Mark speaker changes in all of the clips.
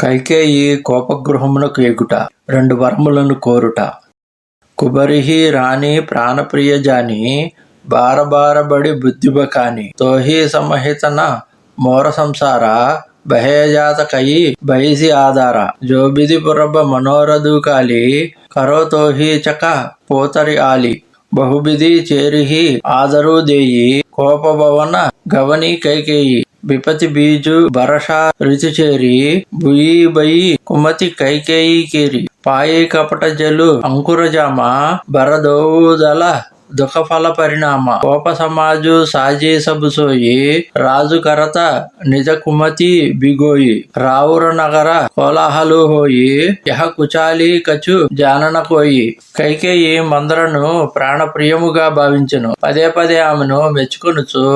Speaker 1: కైకేయి కోపగృహమునకు ఎగుట, రెండు వరములను కోరుట. కుబరిహి రాణి ప్రాణప్రియజాని, బారబారబడి బుద్ధిబకాని, తోహి సమహితన మోర సంసార, బహేజాత కయి బైసి ఆధార, జోబిది పురబ మనోరధుకాలి, కరో తోహి చక పోతరి ఆలి, బహుబిధి చేరిహి ఆదరు దేయి, కోపభవన గవని కైకేయి, విపతి బీజు భరషా రుచిచేరి, బుయి బయి కుమతి కైకేయి కేరి, పాయి కపట జలు అంకురజామ, బరదోవుదల దుఃఖఫల పరిణామ, కోప సమాజు సాజీ సబుసోయి, రాజు కరత నిజ కుమతి బిగోయి, రావుర నగర కోలాహలు హోయి, యహ కుచాలి కచు జానన కోయి. కైకేయి మందరను ప్రాణప్రియముగా భావించెను. పదే పదే ఆమెను మెచ్చుకొనుచు,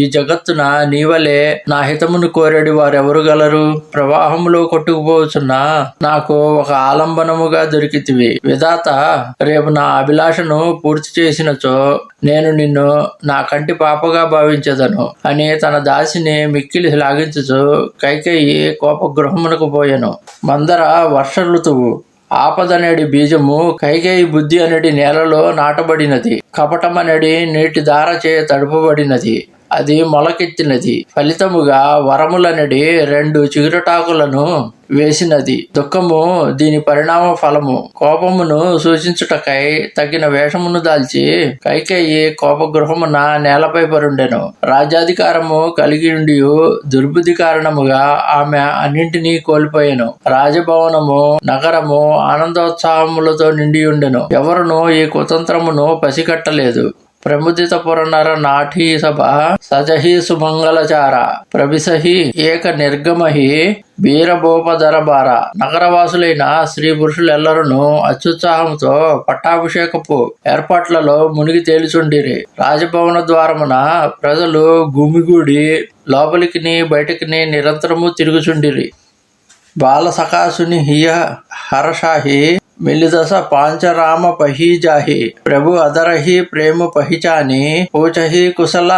Speaker 1: ఈ జగత్తున నీవలే నా హితమును కోరేడి వారెవరు గలరు? ప్రవాహములో కొట్టుకుపోవచ్చున్న నాకు ఒక ఆలంబనముగా దొరికితివి. విధాత రేపు నా అభిలాషను పూర్తి చేసినచో నేను నిన్ను నా కంటి పాపగా భావించదను అని తన దాసిని మిక్కిలి లాగించుచు కైకేయి కోపగృహమునకు పోయెను. మందర వర్ష ఋతువు. ఆపదనడి బీజము కైకేయి బుద్ధి అనడి నేలలో నాటబడినది. కపటమనడి నీటి ధారచే తడుపబడినది. అది మొలకెత్తినది. ఫలితముగా వరములనడి రెండు చిగురటాకులను వేసినది. దుఃఖము దీని పరిణామ ఫలము. కోపమును సూచించుటకై తగిన వేషమును దాల్చి కైకేయి కోపగృహమున నేలపై పరుండెను. రాజ్యాధికారము కలిగియుండి దుర్బుద్ధి కారణముగా ఆమె అన్నింటినీ కోల్పోయెను. రాజభవనము నగరము ఆనందోత్సాహములతో నిండియుండెను. ఎవరునూ ఈ కుతంత్రమును పసికట్టలేదు. ప్రముదిత పురనర నాఠీ సభ సజహి సుమంగళచార, ప్రవిశహి ఏక నిర్గమహి బీరభూపధర బార. నగరవాసులైన స్త్రీ పురుషులెల్లరూ అత్యుత్సాహంతో పట్టాభిషేకపు ఏర్పాట్లలో మునిగి తేలిచుండిరి. రాజభవన ద్వారమున ప్రజలు గుమిగూడి లోపలికిని బయటికిని నిరంతరము తిరుగుచుండిరి. బాల సకాసుని హియ హరషాహి మిలిదశ పాంచరామ పహీజాహి, ప్రభు అదరహి ప్రేమ పహిచాని, పూచహి కుశల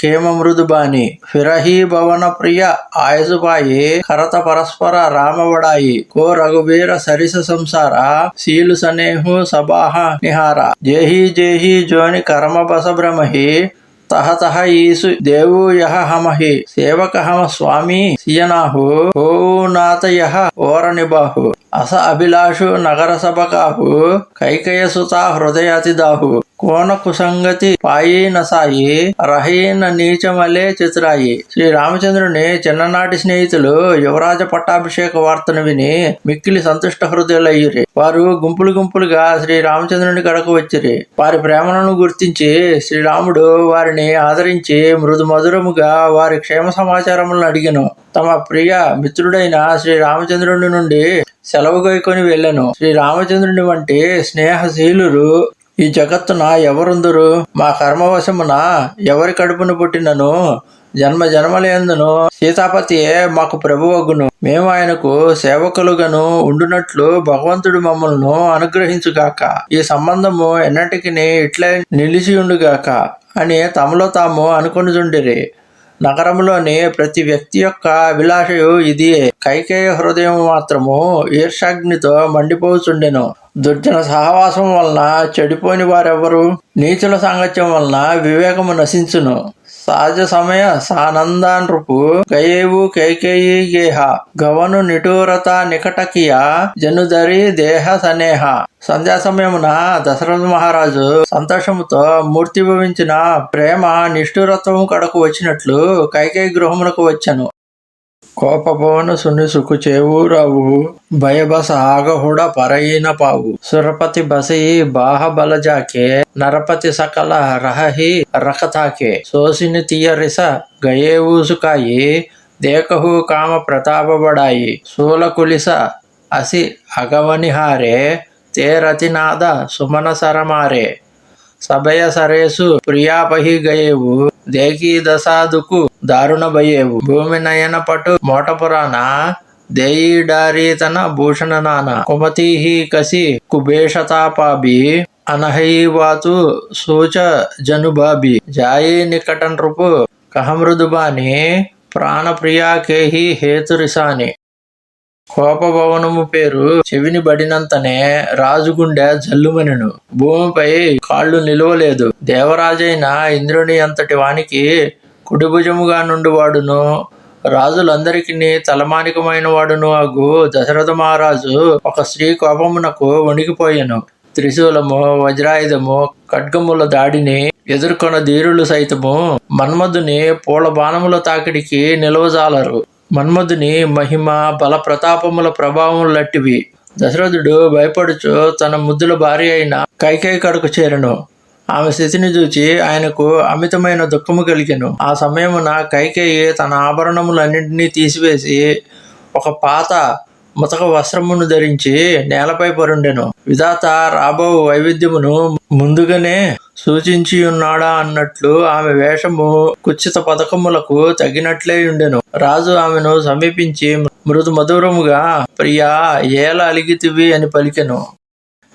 Speaker 1: ఖేమ మృదుబాని, ఫిరహి భవన ప్రియ ఆయసుపాయి, కరత పరస్పర రామవడాయి, కో రఘువీర సరిస సంసార, శీలు సనేహు సబాహ నిహార, జేహి జేహి జోని కరమ బస భ్రమహి, తహ తహ ఈసు దేవు యహ హమహి, సేవక హమ స్వామి సియనాహు, ఓనాథ యహ ఓర నిబాహు, అస అభిలాషు నగర సభకాహు, కైకయ సుత హృదయాతిదాహు, కోన కుసంగతి పాయి నసాయి, రహీన నీచమలే చిత్రాయి. శ్రీ రామచంద్రుని చిన్ననాటి స్నేహితులు యువరాజ పట్టాభిషేక వార్తను విని మిక్కిలి సంతుష్ట హృదయులయ్యిరి. వారు గుంపులు గుంపులుగా శ్రీ రామచంద్రుని కడకు వచ్చిరి. వారి ప్రేమలను గుర్తించి శ్రీరాముడు వారిని ఆదరించి మృదు మధురముగా వారి క్షేమ సమాచారములను అడిగెను. తమ ప్రియ మిత్రుడైన శ్రీ రామచంద్రుని నుండి సెలవు గైకొని వెళ్ళెను. శ్రీ రామచంద్రుని వంటి స్నేహశీలురు ఈ జగత్తున ఎవరుందరు? మా కర్మవశమున ఎవరి కడుపును పుట్టినను జన్మ జన్మలందును సీతాపతియే మాకు ప్రభువగును. మేము ఆయనకు సేవకులుగాను ఉండునట్లు భగవంతుడు మమ్మల్ని అనుగ్రహించుగాక. ఈ సంబంధము ఎన్నటికి ఇట్లే నిలిచియుండుగాక అని తమలో తాము అనుకొనుచుండిరి. నగరంలోని ప్రతి వ్యక్తి యొక్క అభిలాషయు ఇదియే. కైకేయ హృదయం మాత్రము ఈర్ష్యాగ్నితో మండిపోచుండెను. దుర్జన సహవాసం వలన చెడిపోని వారెవరు? నీచుల సాంగత్యం వలన వివేకము నశించును. సహజ సమయ సానందానృపు గయేవు కైకేయి గేహ, గవను నిఠూరత నికటకియ జనుదరి దేహ సనేహ. సంధ్యా సమయమున దశరథ మహారాజు సంతోషముతో మూర్తిభవించిన ప్రేమ నిష్ఠురత్వము కడకు వచ్చినట్లు కైకేయి గృహమునకు వచ్చెను. కోపభవన సుని సుకు చేవురావు, భయబస ఆగహుడ పరయిన పావు, సురపతి బసయి బాహబల జాకే, నరపతి సకల రహహి రకతాకే, సోసిని తీయరిస గయేవుసుకాయి, దేకహు కామ ప్రతాపబడాయి, సూల కులిస అసి అగవనిహారే, తే రతినాద సుమన సరమారే, సభయ సరేసు ప్రియాపహి గయేవు, దేకీ దశాదుకు దారుణ భయేవు, భూమి నయన పటు మోటపురాణ, దేయీడారీతన భూషణ నాన, కుమతీహి కసి కుబేషతాపాభి, అనహైవాతు సూచ జనుబాభి, జాయి నికట నృపు కహమృదుబాని, ప్రాణప్రియాకేహి హేతురిసాని. కోపభవనము పేరు చెవిని బడినంతనే రాజు గుండె జల్లుమనెను. భూమిపై కాళ్ళు నిలువలేదు. దేవరాజైన ఇంద్రుని అంతటి వానికి కుడిభుజముగా నుండి వాడును, రాజులందరికీ తలమానికమైన వాడును అగు దశరథ మహారాజు ఒక స్త్రీ కోపమునకు వణికిపోయెను. త్రిశూలము, వజ్రాయుధము, ఖడ్గముల దాడిని ఎదుర్కొన్న ధీరులు సైతము మన్మధుని పూల బాణముల తాకిడికి నిలవజాలరు. మన్మధుని మహిమ, బల ప్రతాపముల ప్రభావం లట్టివి. దశరథుడు భయపడుచు తన ముద్దుల భార్య అయిన కైకేయి కడకు చేరెను. ఆమె స్థితిని చూచి ఆయనకు అమితమైన దుఃఖము కలిగెను. ఆ సమయమున కైకేయి తన ఆభరణములన్నింటినీ తీసివేసి ఒక పాత ముతక వస్త్రమును ధరించి నేలపై పరుండెను. విధాత రాబో వైవిధ్యమును ముందుగానే సూచించి ఉన్నాడా అన్నట్లు ఆమె వేషము కుచిత పథకములకు తగినట్లే ఉండెను. రాజు ఆమెను సమీపించి మృదు మధురముగా, ప్రియా, ఏల అలిగితివి అని పలికెను.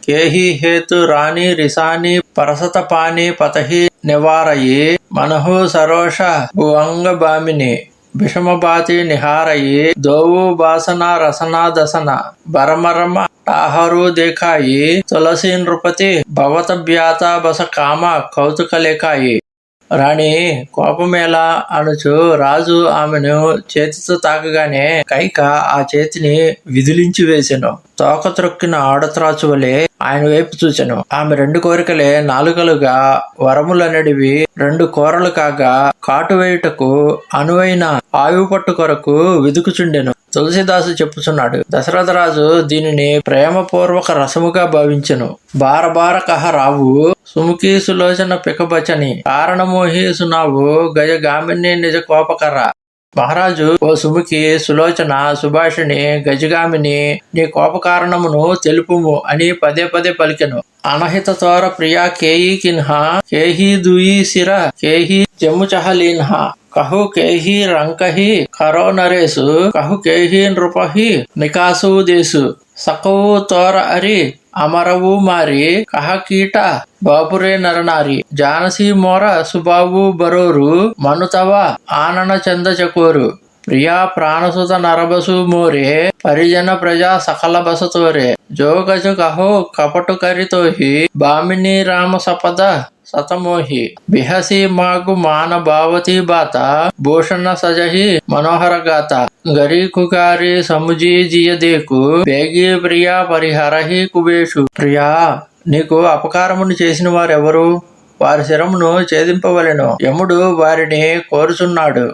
Speaker 1: కేహి హేతు రాణి రిసాని పరసత పాని పతహి నివారయి మనహు సరోష భువంగ భామిని విషమబాతి నిహారయి దోవు బాసన రసనా దసన బరమరమ టాహరు దేఖాయి తులసి నృపతి భవత బ్యాత బస కామ కౌతుకలేకాయి. రాణి కోపమేలా అనుచు రాజు ఆమెను చేతితో తాకగానే కైక ఆ చేతిని విదిలించి వేసెను. తోక త్రొక్కిన ఆడత్రాచు వలె ఆయన వైపు చూచెను. ఆమె రెండు కోరికలే నాలుకలుగా, వరములనడివి రెండు కోరలు కాగా, కాటు వేయుటకు అనువైన ఆయువు పట్టు కొరకు వెదుకుచుండెను. తులసిదాసు చెప్పుచున్నాడు. దశరథరాజు దీనిని ప్రేమపూర్వక రసముగా భావించెను. బారబార కహ రావు సుముఖీ సులోచన పికబచని కారణమోహి సునావు గజగామిని నిజ కోపకర. మహారాజు, ఓ సుముఖి, సులోచన, సుభాషిణి, గజగామిని, నీ కోపకారణమును తెలుపుము అని పదే పదే పలికెను. అనహిత తోర ప్రియా కేయి కిన్హ కేహి దుయి సిర కేహి జమ్ము చహలీన్హ కహు కేహి రంకహి కరో నరేసు కహు కేహి నృపహి నికాసు దేశు సకవు తోర అరి అమరవు మారి కహ కీట బాపురే నరనారి జానసి మోర సుబాబు బరోరు మనుతవ ఆనన చంద చకోరు ప్రియా ప్రాణసుత నరబసు మోరే పరిజన ప్రజా సకల బసతోరే జోగజు కహో కపటు కరితోహి బామిని రామ సపద సతమోహి బిహసి మాగు మాన భావతి బాత భూషణ సజహి మనోహర గాత గరి కుగారి సముజీ జియదేకు బేగి ప్రియా పరిహరహి కుబేషు. ప్రియా, నీకు అపకారమును చేసిన వారెవరు? వారి శిరమును ఛేదింపవలెను. యముడు వారిని కోరుచున్నాడు.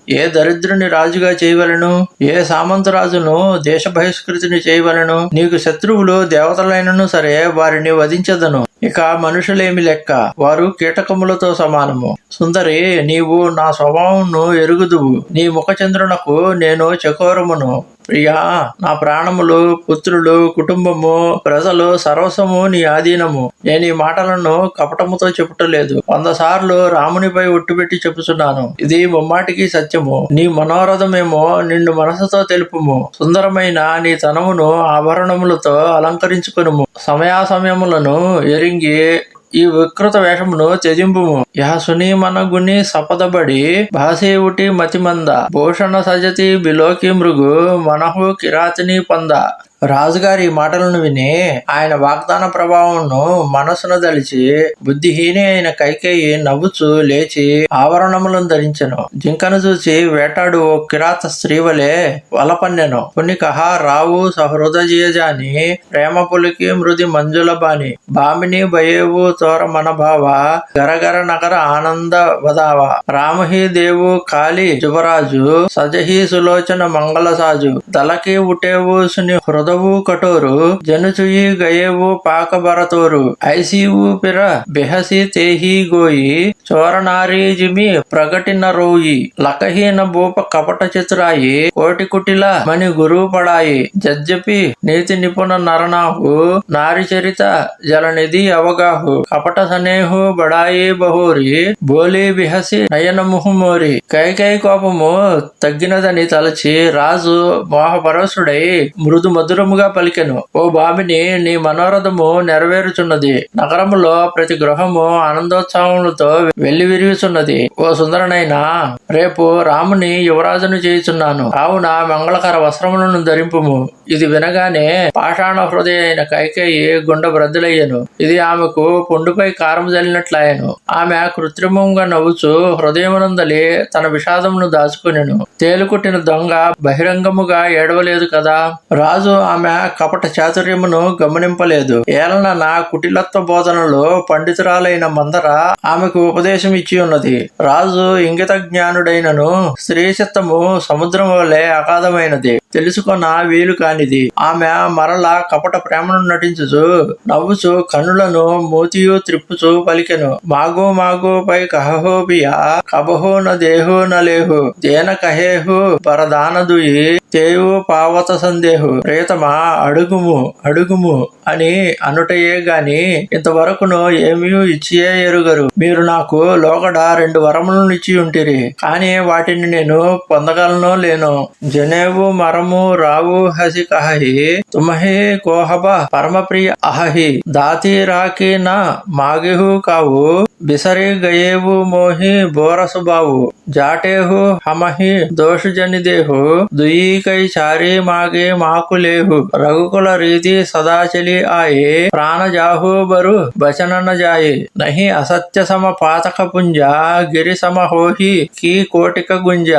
Speaker 1: ఏ దరిద్రుని రాజుగా చేయవలను? ఏ సామంతరాజును దేశ బహిష్కృతిని చేయవలను? నీకు శత్రువులు దేవతలైనను సరే వారిని వధించదను. ఇక మనుషులేమి లెక్క, వారు కీటకములతో సమానము. సుందరి, నీవు నా స్వభావమును ఎరుగుదువు. నీ ముఖచంద్రునకు నేను చకోరమును. ప్రియా, నా ప్రాణములు, పుత్రులు, కుటుంబము, ప్రజలు సర్వస్వము నీ ఆధీనము. నేను ఈ మాటలను కపటముతో చెప్పుటలేదు. 100 సార్లు రామునిపై ఒట్టుపెట్టి చెప్పుచున్నాను. ఇది ముమ్మాటికి సత్యము. నీ మనోరథమేమో నిన్ను మనసుతో తెలుపుము. సుందరమైన నీ తనమును ఆభరణములతో అలంకరించుకొనుము. సమయాసమయములను ఎరింగి ఈ వికృత వేషమును త్యజింపుము. యహ సునీ మనగుని సపదబడి భాసేవుటి మతిమంద భూషణ సజతి బిలోకి మృగు మనహు కిరాతిని పొంద. రాజుగారి మాటలను విని ఆయన వాగ్దాన ప్రభావంను మనసును దలిచి బుద్ధిహీని అయిన కైకేయి నవ్వుచు లేచి ఆభరణములను ధరించెను. జింకను చూసి వేటాడు ఓ కిరాత స్త్రీ వలె వలపన్నెను. పునికహ రావు సహృదయజాని ప్రేమ పులికి మృది మంజుల బాని బామిని భయేవు తోర మన భావ గరగర నగర ఆనంద వదావ రామహి దేవు కాళి జువరాజు సజహి సులోచన మంగళ సాజు దళకి ఉటేవు సుని హృదవు కఠోరు జనుచుయి గయేవు పాక భరతోరు ఐసివు పిర బెహసి తేహి గోయి చోరనారీ జిమి ప్రగటిన రోయి లకహీన భూప కపట చిత్రాయి కోటి కుటిల మణి గురు పడాయి జజ్జపి నీతి నిపుణ నరనాహు నారి చరిత జలనిధి అవగాహు కపట సనేహు బడాయి బహోరి బోలి బిహసి నయన ముహుమోరి. కైకేయి కోపము తగ్గినదని తలచి రాజు మోహపరవశుడై మృదు మధుర మధురముగా పలికెను. ఓ భామిని, నీ మనోరథము నెరవేరుచున్నది. నగరములో ప్రతి గృహము ఆనందోత్సవములతో వెల్లివిరియుచున్నది. ఓ సుందరనైనా, రేపు రాముని యువరాజును చేయుచున్నాను. కావున మంగళకర వస్త్రములను ధరింపుము. ఇది వినగానే పాషాణ హృదయ అయిన కైకేయి గుండె బ్రద్దులయ్యను. ఇది ఆమెకు పుండుపై కారము జల్లినట్లయను. ఆమె కృత్రిమంగా నవ్వుచు హృదయమునందలి తన విషాదమును దాచుకునెను. తేలుకుట్టిన దొంగ బహిరంగముగా ఏడవలేదు కదా. రాజు ఆమె కపట చాతుర్యమును గమనింపలేదు. ఏలన నా కుటిలత్వ బోధనలో పండితురాలైన మందర ఆమెకు ఉపదేశం ఇచ్చి ఉన్నది. రాజు ఇంగిత జ్ఞానుడైనను స్త్రీ చిత్తము సముద్రం వలె అగాధమైనది, తెలుసుకొన్న వీలు కానిది. ఆమె మరల కపట ప్రేమను నటించుచు నవ్వుచు కన్నులను మూతియు త్రిప్పుచు పలికెను. మాగో మాగో పై కహో పియా కబహో న దేహో న లేహు దేన కహేహు పరదానదుయి తేవు పావత సందేహు. ప్రేతమా, అడుగుము అడుగుము అని అనుటయే గాని ఇంతవరకును ఏమీ ఇచ్చియే ఎరుగరు. మీరు నాకు లోగడ 2 వరములను ఇచ్చి ఉంటిరి, కానీ వాటిని నేను పొందగలనో లేనో. జనేవు మరము రావు హసి కహి తుమహి కోహబ పరమప్రియ అహహి దాతి రాకి నా మాగిహు కావు బిసరి గయేవు మోహి బోరసుబావు జాటేహు హమహి దోషుజని దేహు దుయి కై చారి మాగే మాకులేహు రఘుకుల రీతి సదాచలి ఆయే ప్రాణ జాహు బరు బచనన జాయి నహి అసత్య సమ పాతక పుంజ గిరి సమ హోహి కీ కోటిక గుంజ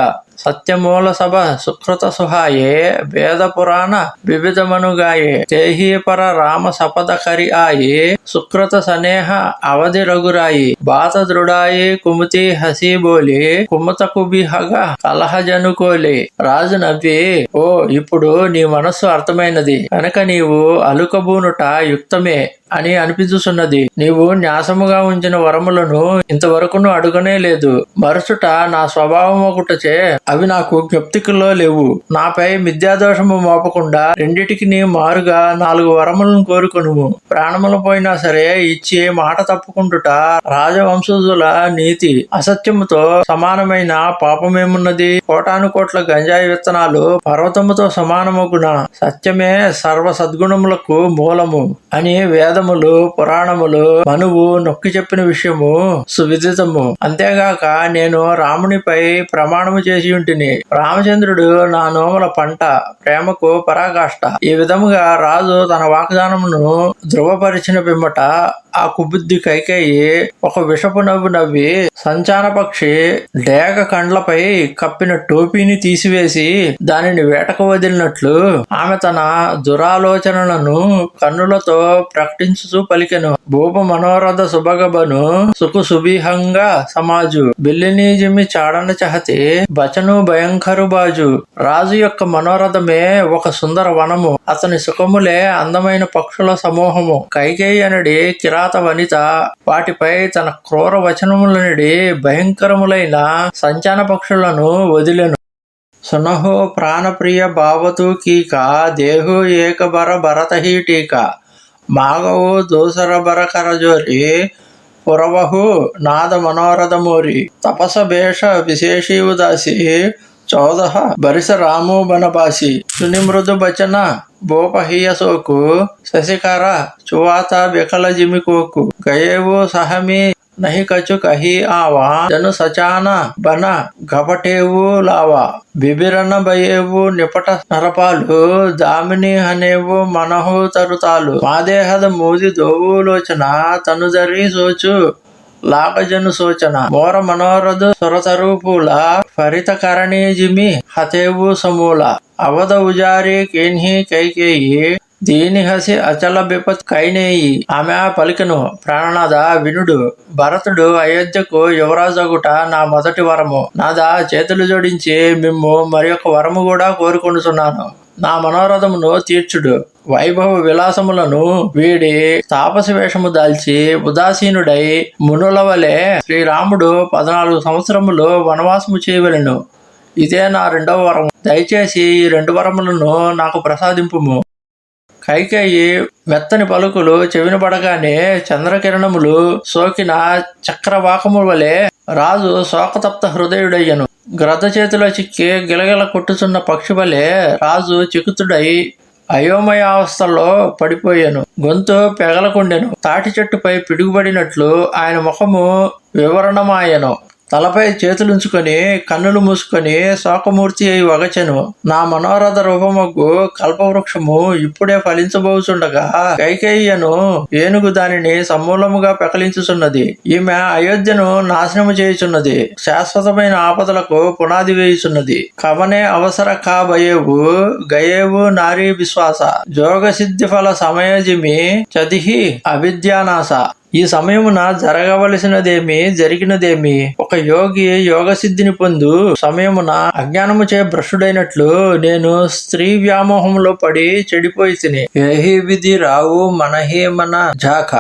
Speaker 1: సత్యమూల సభ సుకృత సుహాయే వేద పురాణ వివిధమనుగాయే తేహి పర రామ సపద కరి ఆయే సుకృత సనేహ అవధి రఘురాయి బాత దృఢాయి కుముతి హసి బోలి కుముత కుబిహగ కలహ జనుకోలి. రాజు నవ్వి, ఓ ఇప్పుడు నీ మనస్సు అర్థమైనది కనుక నీవు అలుకబూనుట యుక్తమే అని అనిపించుచున్నది. నీవు న్యాసముగా ఉంచిన వరములను ఇంతవరకును అడుగనే లేదు. మరుచుట నా స్వభావం ఒకటచే అవి నాకు జ్ఞప్తికలో లేవు. నాపై మిథ్యాదోషము మోపకుండా రెండిటికి నీ మారుగా 4 వరములను కోరుకొనుము. ప్రాణములు పోయినా సరే ఇచ్చి మాట తప్పుకుంటుట రాజవంశజుల నీతి. అసత్యముతో సమానమైన పాపమేమున్నది? కోటాను కోట్ల గంజాయి విత్తనాలు పర్వతముతో సమానమగున. సత్యమే సర్వ సద్గుణములకు మూలము అని వేదములు పురాణములు మనువు నొక్కి చెప్పిన విషయము సువిదితము. అంతేగాక నేను రామునిపై ప్రమాణము చేసి ఉంటిని. రామచంద్రుడు నా నోముల పంట, ప్రేమకు పరాకాష్ట. ఈ విధముగా రాజు తన వాగ్దానమును ధృవపరిచిన పిమ్మట ఆ కుబుద్ధి కైకేయి ఒక విషపు నవ్వు నవ్వి సంచాన పక్షి డేగ కండ్లపై కప్పిన టోపీని తీసివేసి దానిని వేటకు వదిలినట్లు ఆమె తన దురాలోచనలను కన్నులతో ప్రకటించుచూ పలికెను. భూప మనోరథ సుభగబను సుకు సుబిహంగా సమాజు బిల్లిని జిమ్మి చాడన చహతి బచను భయంకరు బాజు. రాజు యొక్క మనోరథమే ఒక సుందర వనము, అతని సుఖములే అందమైన పక్షుల సమూహము. కైకేయి అనడి కిరాత వనిత వాటిపై తన క్రూర వచనములనడి భయంకరములైన సంచాన పక్షులను వదిలెను. సునహో ప్రాణప్రియ భావతు కీక దేహు ఏకబర భరతహి టీకా మాగవు దూసర బర కరజోరి పురవహు నాద మనోరథమోరి తపస భేష విశేషీ ఉదాసి చౌదహ బరిస రాము బనబాసి సుని మృదు బచన భూపహియ సోకు శశికర చువాత బికల జిమికోకు గయేవు సహమి నహి కచు కహి ఆవా జను సచాన బన గపటేవు లావా బిబిరన బయేవు నిపట నరపాలు దామిని హనేవు మనహు తరుతాలు మాదేహద మూది దోవులోచన తనుజరి సోచు లాగజను సోచన మోర మనోరథ సురతరూపుల ఫరిత కరణీ జిమి హతేవు సమూల అవధ ఉజారి కేన్హి కైకేయి దీని హసి అచల బిపత్ కైనేయి. ఆమె పలికెను, ప్రాణనాథ వినుడు. భరతుడు అయోధ్యకు యువరాజగుట నా మొదటి వరము. నాదా చేతులు జోడించి మిమ్ము మరి ఒక వరము కూడా కోరుకొనుచున్నాను. నా మనోరథమును తీర్చుడు. వైభవ విలాసములను వీడి తాపసి వేషము దాల్చి ఉదాసీనుడై మునుల వలె శ్రీరాముడు 14 సంవత్సరములు వనవాసము చేయవలెను. ఇదే నా 2వ వరము. దయచేసి ఈ 2 వరములను నాకు ప్రసాదింపుము. కైకేయి మెత్తని పలుకులు చెవిన పడగానే చంద్రకిరణములు సోకిన చక్రవాకము వలె రాజు శోకతప్త హృదయుడయ్యను. గ్రద్ద చేతిలో చిక్కి గిలగిల కొట్టుచున్న పక్షి వలె రాజు చికుతుడై అయోమయావస్థలో పడిపోయాను. గొంతు పెగలకుండెను. తాటి చెట్టుపై పిడుగుపడినట్లు ఆయన ముఖము వివరణమాయెను. తలపై చేతులుంచుకొని కన్నులు మూసుకొని శోకమూర్తి అయి వగచెను. నా మనోరథ రూపమగు కల్పవృక్షము ఇప్పుడే ఫలించబోచుండగా కైకేయను ఏనుగు దానిని సమూలముగా పెకలించుచున్నది. ఈమె అయోధ్యను నాశనము చేయుచున్నది. శాశ్వతమైన ఆపదలకు పునాది వేయుచున్నది. కవనే అవసర కాబయేవు గయేవు నారీ విశ్వాస జోగ సిద్ధి ఫల సమయజిమి చదిహి అవిద్యానాశ. ఈ సమయమున జరగవలసినదేమి జరిగినదేమి. ఒక యోగి యోగ సిద్ధిని పొందు సమయమున అజ్ఞానముచే భ్రష్టుడైనట్లు నేను స్త్రీ వ్యామోహంలో పడి చెడిపోయి తిని. ఏహి విధి రావు మనహే మన జాక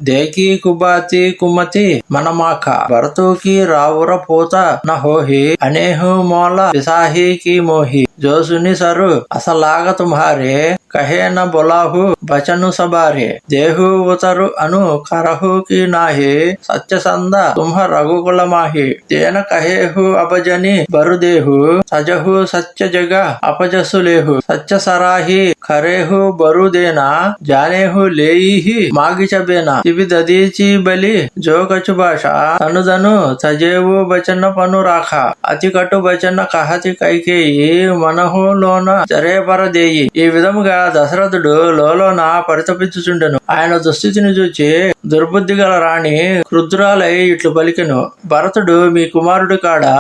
Speaker 1: దేకి కుబాతి కుమతి మనమాక భరతూకి రావుర పోత నహోహి అనేహు మోల విసాహి కి మోహి జోసుని సరు అసలాగ తుమ్హారే కహే న బొలాహు బచను సబారే దేహు ఉతరు అను కరహు కి నాహి సత్యసంద తుమ్హ రఘుకుల మాహి తేన కహేహు అపజని బరుదేహు సజహు సత్య జగ అపజసు లేహు సత్య సరాహి ఖరేహు బరుదేనా జానేహు లేయిహి మాగిచబేనా ఇవి దదీచి బలి జోకచు భాష తనుదను సజేవు బచన పను రాఖ అతి కటు బచన కహతి కైకేయి మనహు లోన జరేపరదేయి. ఈ విధముగా దశరథుడు లోన పరితపించుచుండెను. ఆయన దుస్థితిని చూచి దుర్బుద్ధి గల రాణి క్రుద్రాలై ఇట్లు పలికెను. భరతుడు మీ కుమారుడు కాడా?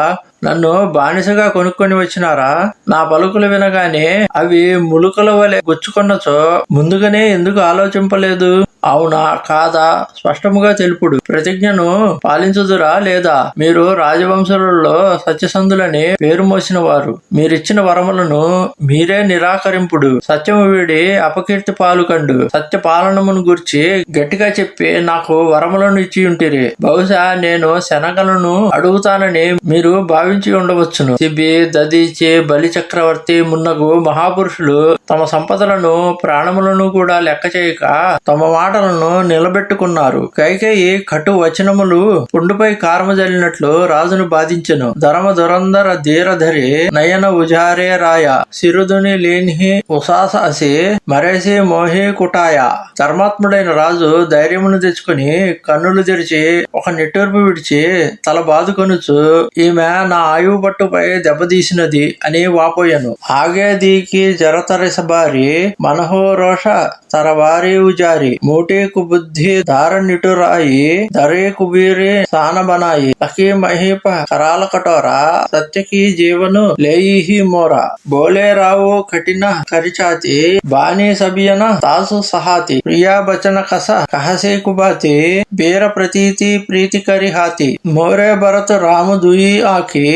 Speaker 1: నన్ను బానిసగా కొనుక్కొని వచ్చినారా? నా పలుకులు వినగానే అవి ములుకల వలె గుచ్చుకొన్నచో ముందుగానే ఎందుకు ఆలోచింపలేదు? అవునా కాదా స్పష్టముగా తెలుపుడు. ప్రతిజ్ఞను పాలించుదురా లేదా? మీరు రాజవంశులలో సత్యసంధులని పేరు మోసిన వారు. మీరిచ్చిన వరములను మీరే నిరాకరింపుడు. సత్యము వీడి అపకీర్తి పాలుకండు. సత్య పాలనమును గురించి గట్టిగా చెప్పి నాకు వరములను ఇచ్చి ఉంటిరి. బహుశా నేను శనగలను అడుగుతానని మీరు భావించి ఉండవచ్చును. సిబి దదీచి బలి చక్రవర్తి మున్నగు మహాపురుషులు తమ సంపదలను ప్రాణములను కూడా లెక్క చేయక తమ మాటలను నిలబెట్టుకున్నారు. కైకేయి కటు వచనములు పుండుపై కారము జల్లినట్లు రాజును బాధించెను. ధర్మ దురంధర ధీరధరి నయన ఉజారే రాయ సిరుదుని లేని ఉసాస అసి మరేసి మోహి కుటాయ. ధర్మాత్ముడైన రాజు ధైర్యమును తెచ్చుకుని కన్నులు తెరిచి ఒక నిట్టూర్పు విడిచి తల బాదుకొనుచు ఈమె నా ఆయువు పట్టుపై దెబ్బతీసినది అని వాపోయను. ఆగేదీకి జరతరసబారి మనహో రోష తరవారి ఉజారి మూటి కుబుద్ధి దార నిటురాయి ధరే కుబీరి సాన బనాయి లకి మహీప కరాల కటోరా సత్యకి జీవను లేయిహి మోరా బోలే రావు కఠిన కరిచాతి బాని సబియన తాసు సహాతి ప్రియా బచన కస కహసే కుబాతి బీర ప్రతీతి ప్రీతి కరి హాతి మోరే భరత్ రాము దుయి ఆకి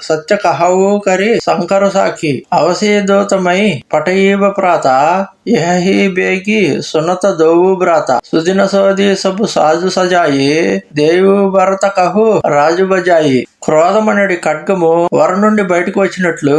Speaker 1: సత్య కహవు కరి సంకరు సాకి అవసేదోతమై పటయీవ ప్రాత యహి బేగి సునత దోవు బ్రాత సుదిన సోది సబు సాజు సజాయి దేవు భరత కహు రాజు బజాయి. క్రోధమనడి ఖడ్గము వర నుండి బయటకు వచ్చినట్లు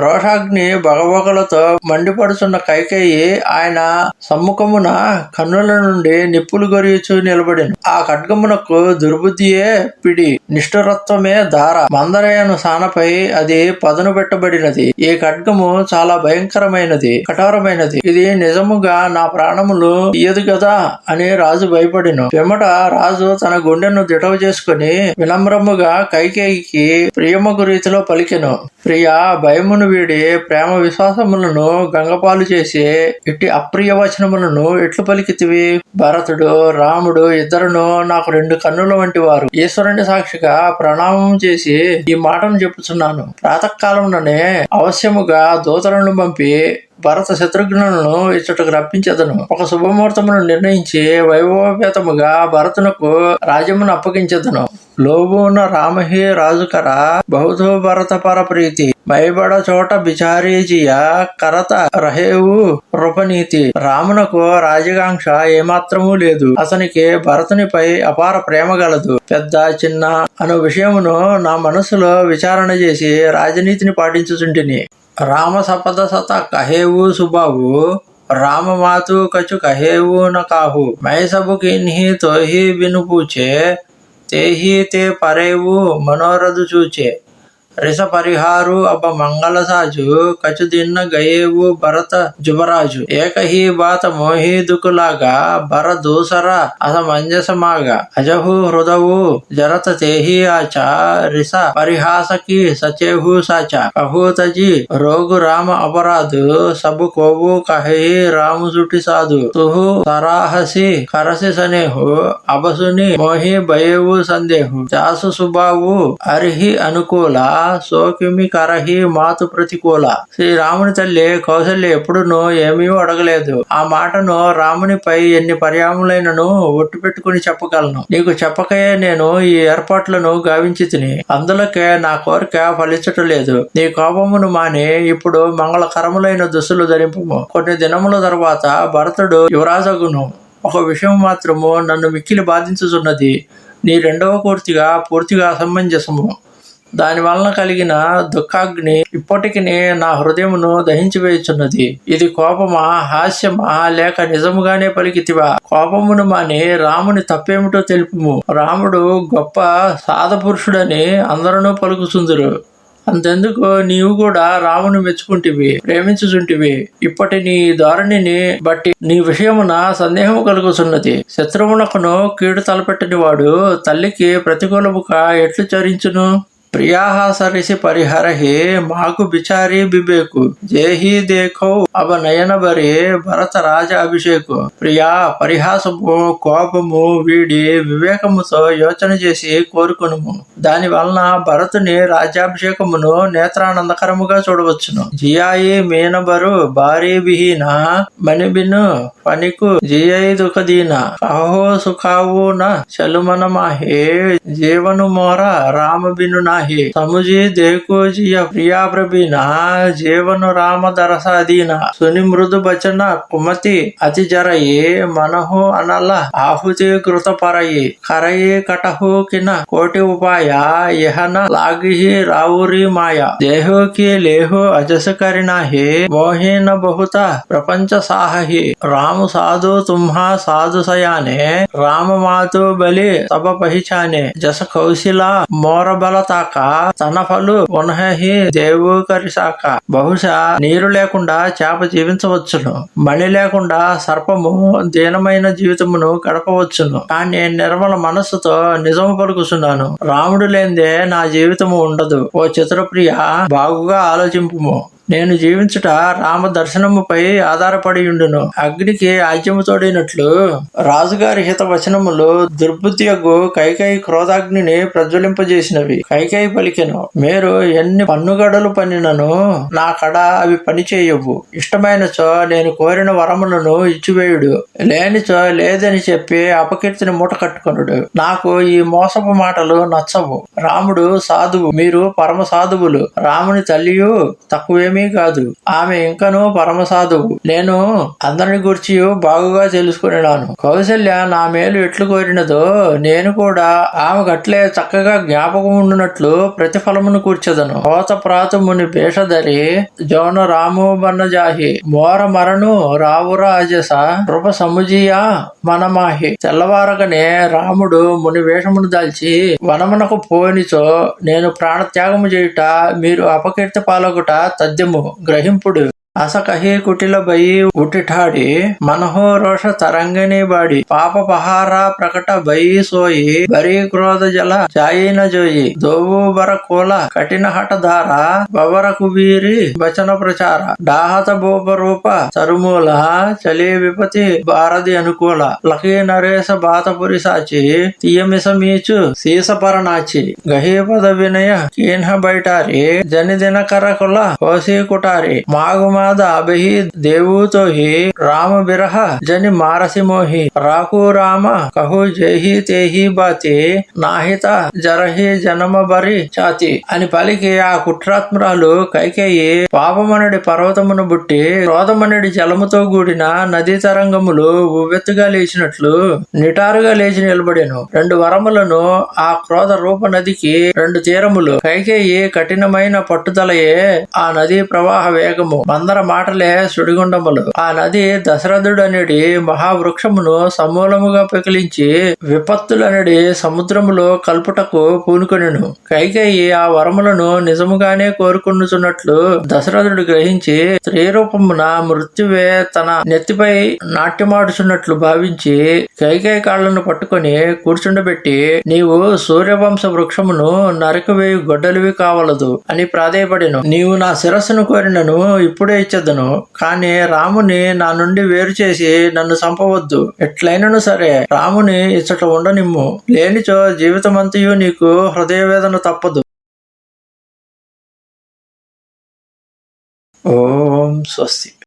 Speaker 1: రోషాగ్ని బగబగలతో మండిపడుచున్న కైకేయి ఆయన సమ్ముఖమున కన్నుల నుండి నిప్పులు గొరియుచు నిలబడిను. ఆ ఖడ్గమునకు దుర్బుద్ధియే పిడి, నిష్ఠురత్వమే ధార. మందరయను సానపై అది పదును పెట్టబడినది. ఈ ఖడ్గము చాలా భయంకరమైనది, కఠోరమైనది. ఇది నిజముగా నా ప్రాణములు ఇయ్యదు కదా అని రాజు భయపడిను. పిమ్మట రాజు తన గుండెను దిటవ చేసుకుని వినమ్రముగా కైకేయికి ప్రియమగు రీతిలో పలికెను. ప్రియా, భయమును వీడి ప్రేమ విశ్వాసములను గంగపాలు చేసి ఇట్టి అప్రియ వచనములను ఎట్లు పలికితివి? భరతుడు రాముడు ఇద్దరును నాకు రెండు కన్నుల వంటి వారు. ఈశ్వరుని సాక్షిగా ప్రణామం చేసి ఈ మాటను చెప్పుచున్నాను. ప్రాతకాలంలోనే అవశ్యముగా దూతలను పంపి భరత శత్రుఘ్నులను ఇచ్చటకు రప్పించదను. ఒక శుభముహూర్తమును నిర్ణయించి వైభవపేతముగా భరతునకు రాజ్యమును అప్పగించదను. లోబున రామహి రాజుకర బహుతో భరత పర ప్రీతి మైబడ చోట బిచారీజియ కరత రహేవు రూపనీతి. రామునకు రాజకాంక్ష ఏమాత్రమూ లేదు. అతనికి భరతునిపై అపార ప్రేమ గలదు. పెద్ద చిన్న అను విషయమును నా మనసులో విచారణ చేసి రాజనీతిని పాటించుచుంటిని. రామ సపద సత కహేవు సుబావు రామ మాతు కచు కహేవు న కాహు మై సబు కిన్హి తోహి బిను పూచే తేహి తే పరేవు మనోరథు చూచే రిస పరిహారు అబ మంగళ సాజు కచు దిన్న గయేవు భరత జుబరాజు ఏకహీ బాత మోహీదుకులాగా భర దూసర అసమంజసమాగా అజహు హృదవు జరత తేహి ఆచ రిస పరిహాసకి సచేహు సాచ కహూతజి రోగు రామ అపరాధు సబు కోవు కహి రాము సుటి సాధు తుహు సరాహసి కరసి సనేహు అబసుని మోహి భయేవు సందేహు జాసు సుబావు అరిహి అనుకూల సోకిమి కరహి మాతు ప్రతికూల. శ్రీరాముని తల్లి కౌసల్య ఎప్పుడునూ ఏమీ అడగలేదు. ఆ మాటను రామునిపై ఎన్ని పర్యాములైనను ఒట్టు పెట్టుకుని చెప్పగలను. నీకు చెప్పకయే నేను ఈ ఏర్పాట్లను గావించి తిని అందులకే నా కోరిక ఫలించటం లేదు. నీ కోపమును మాని ఇప్పుడు మంగళకరములైన దుస్తులు ధరింపుము. కొన్ని దినముల తర్వాత భరతుడు యువరాజగును. ఒక విషయం మాత్రము నన్ను మిక్కిలి బాధించుచున్నది. నీ రెండవ కోర్తిగా పూర్తిగా అసమంజసము. దాని వలన కలిగిన దుఃఖాగ్ని ఇప్పటికి నా హృదయమును దహించి వేయుచున్నది. ఇది కోపమా, హాస్యమా, లేక నిజముగానే పలికితివా? కోపమును మాని రాముని తప్పేమిటో తెలుపుము. రాముడు గొప్ప సాధపురుషుడని అందరూ పలుకుచుందురు. అంతెందుకు నీవు కూడా రాముని మెచ్చుకుంటివి, ప్రేమించుచుంటివి. ఇప్పటి నీ ధోరణిని బట్టి నీ విషయమున సందేహము కలుగుతున్నది. శత్రువునకును కీడు తలపెట్టని వాడు తల్లికి ప్రతికూలముగా ఎట్లు చరించును? ప్రియాహాసరిసి పరిహరహే మాకు బిచారీ బిబేకు జేహీ దేఖౌ అబ నయన బరే భరత రాజ అభిషేకు. ప్రియా పరిహాసము కోపము వీడి వివేకముతో యోచన చేసి కోరుకునుము. దాని వలన భరతుని రాజ్యాభిషేకమును నేత్రానందకరముగా చూడవచ్చును. జియాయి మీనబరు భారీ బిహీన మణిబిను పనికు జియై దుఃఖదీన కహో సుఖావు న చలుమన మాహే జీవను మోర రామ బిను నాహే సముజీ దేకు జియ ప్రియా ప్రబీన జీవను రామ దరసాదీన సుని మృదు బచన కుమతి అతి జరయే మనహు అనల ఆహుతి కృత పరయి కరయి కటహు కిన కోటి ఉపాయ యహన లాగిహి రావురి మాయ దేహోకి లేహు అజస కరినాహే మోహీన బహుత ప్రపంచ సాహి రాము సాధు తుమ్హా సాధు సయానే రామ మాతు బలి సభ పహిచానే జస కౌశిల మోర బల తాక తన ఫలు ఉన్హి దేవు కరిశాక. బహుశా నీరు లేకుండా చేప జీవించవచ్చును, మణి లేకుండా సర్పము దీనమైన జీవితమును గడపవచ్చును. కానీ నిర్మల మనస్సుతో నిజము పలుకుతున్నాను. రాముడు లేనిదే నా జీవితము ఉండదు. ఓ చతురప్రియ, బాగుగా ఆలోచింపుము. నేను జీవించుట రామ దర్శనముపై ఆధారపడి ఉండును. అగ్నికి ఆజ్యము తోడినట్లు రాజుగారి హిత వచనములు దుర్బుద్ధియగు కైకేయి క్రోధాగ్నిని ప్రజ్వలింపజేసినవి. కైకేయి పలికెను, మీరు ఎన్ని పన్నుగడలు పన్నినను నా కడ అవి పని చేయవు. ఇష్టమైనచో నేను కోరిన వరములను ఇచ్చివేయుడు, లేనిచో లేదని చెప్పి అపకీర్తిని మూట కట్టుకొనుడు. నాకు ఈ మోసపు మాటలు నచ్చవు. రాముడు సాధువు, మీరు పరమ సాధువులు. రాముని తల్లియు తక్కువేమీ కాదు, ఆమె ఇంకనూ పరమ సాధువు. నేను అందరిని గురించి బాగుగా తెలుసుకున్నాను. కౌశల్య నా మేలు ఎట్లు కోరినదో నేను కూడా ఆమె గట్లే చక్కగా జ్ఞాపకం ఉండునట్లు ప్రతిఫలమును కూర్చదను. కోత ప్రాతముని భేషధరి జోన రాము బన్నజాహి మోర మరను రావురా అజస కృప సముజీయ మనమాహి. తెల్లవారగనే రాముడు ముని వేషమును దాల్చి వనమునకు పోనిచో నేను ప్రాణత్యాగము చేయుట మీరు అపకీర్తి పాలగుట తథ్యము గ్రహింపుడు. అసకహి కుటిల బయి ఉటిఠాడి మనహో రోష తరంగిణి బాడి పాప పహార ప్రకట బయి సోయి బరీ క్రోధ జల జాయిన జోయి దోవు బర కోల కఠిన హఠధార బవర కుబీరి వచన ప్రచార డాహత భూప రూప తరుమూల చలి విపతి భారది అనుకూల లకీ నరేశ బాతపురి సాచి తీయమిస మీచు సీస పరనాచి గహీపద వినయ కీన్హ బైటారి జని దినకర కుల కోసి కుటారి మాగుమ అబహి దేవూతో హి రామ బిరహ జని మారసి మోహి రాకు రామ కహు జేహి తేహి బాతి నాహిత జరహి జనమ బరి చాతి అని పలికి ఆ కుట్రాత్మురాలు కైకేయి పాపమనడి పర్వతమును బుట్టి క్రోధమనడి జలముతో కూడిన నదీ తరంగములు ఉవ్వెత్తుగా లేచినట్లు నిటారుగా లేచి నిలబడెను. రెండు వరములను ఆ క్రోధ రూప నదికి రెండు తీరములు. కైకేయి కఠినమైన పట్టుదలయే ఆ నదీ ప్రవాహ వేగము. మంద అందర మాటలే సుడిగుండములు. ఆ నది దశరథుడనడి మహావృక్షమును సమూలముగా పెకిలించి విపత్తులనడి సముద్రములో కల్పుటకు పూనుకొనెను. కైకేయి ఆ వరములను నిజముగానే కోరుకునుచున్నట్లు దశరథుడు గ్రహించి స్త్రీ రూపమున మృత్యువే తన నెత్తిపై నాట్యమాడుచున్నట్లు భావించి కైకేయి కాళ్లను పట్టుకొని కూర్చుండబెట్టి, నీవు సూర్యవంశ వృక్షమును నరకవేయు గొడ్డలివి కావలదు అని ప్రాధేయపడెను. నీవు నా శిరస్సును కోరినను ఇప్పుడే ఇచ్చేదను, కానీ రాముని నా నుండి వేరు చేసి నన్ను చంపవద్దు. ఎట్లయినను సరే రాముని ఇచ్చట ఉండనిమ్ము, లేనిచో జీవితమంతయు నీకు హృదయవేదన తప్పదు. ఓం స్వస్తి.